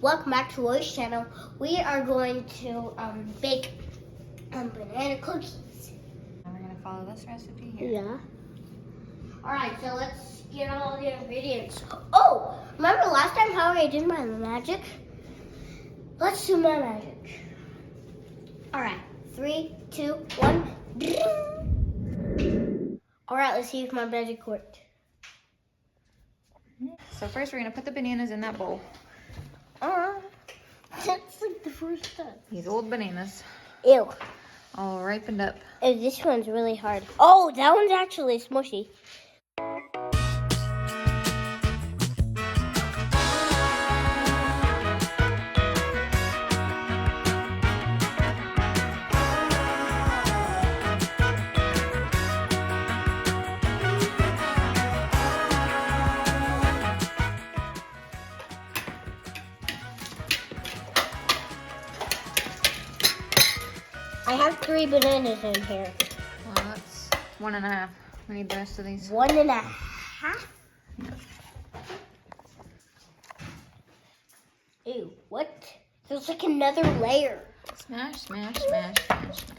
welcome back to Roy's channel. We are going to bake banana cookies. And we're gonna follow this recipe here. Yeah. Alright, so let's get all the ingredients. Oh, remember last time how I did my magic? Let's do my magic. Alright, 3, 2, 1. Alright, let's see if my magic worked. So first we're gonna put the bananas in that bowl. That's like the first step. These old bananas. Ew. All ripened up. Oh, this one's really hard. Oh, that one's actually smushy. I have 3 bananas in here. Well, that's 1.5. We need the rest of these. 1.5? Yeah. Ew, what? There's like another layer. Smash, smash, smash, smash, smash.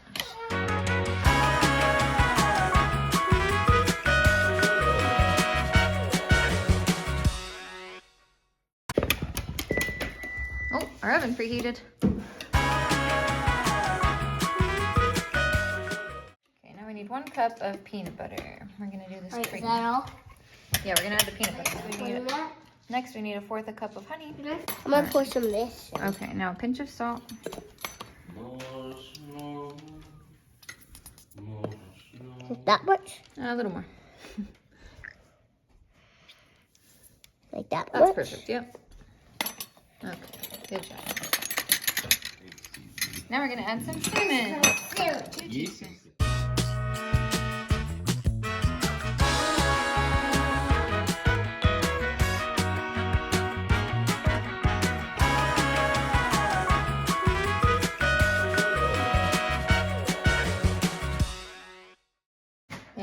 Oh, our oven preheated. Okay, now we need 1 cup of peanut butter. We're gonna do this Wait, is cream. that all? Yeah, we're gonna add the peanut butter. That? Next, we need 1/4 cup of honey. I'm gonna pour some of this. Okay, now a pinch of salt. That much? A little more. Like that That's much? perfect, yep. Okay, good job. Now we're gonna add some cinnamon. 2 teaspoons.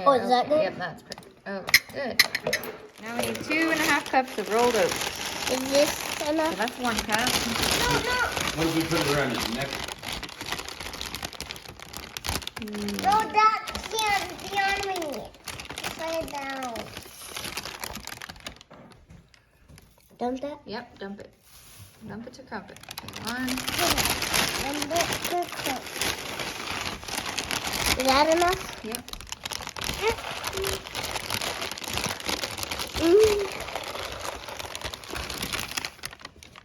Oh, is that good? Yep, that's perfect. Oh, good. Now we need 2.5 cups of rolled oats. Is this So enough? that's 1 cup. What if we put it around his neck? No, that can't be on me. Lay it down. Dump that? Yep, dump it. Dump it to crump it. Okay, 1. Is that enough? Yep.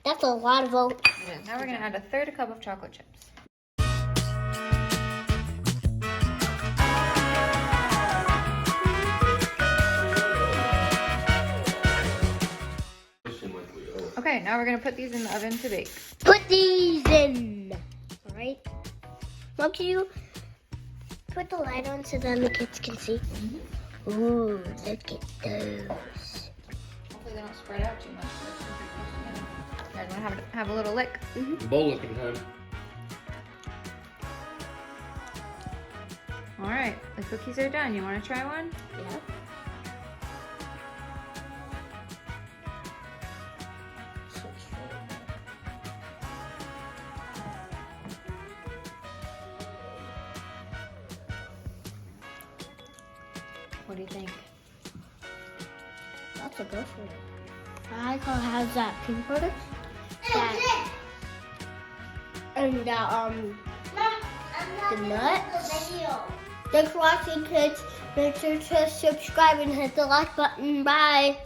That's a lot of oats. It is. Now we're gonna add 1/3 cup of chocolate chips. Okay, now we're gonna put these in the oven to bake. Put these in. All right. Mom, can you put the light on so then the kids can see? Ooh, look at those. Hopefully they don't spread out too much. You guys wanna have a little lick? Bowl looking time. All right, the cookies are done. You wanna try one? Yeah. What do you think? That's a good one. I like how it has that peanut butter. That, and the nuts. Thanks for watching, kids. Make sure to subscribe and hit the like button. Bye.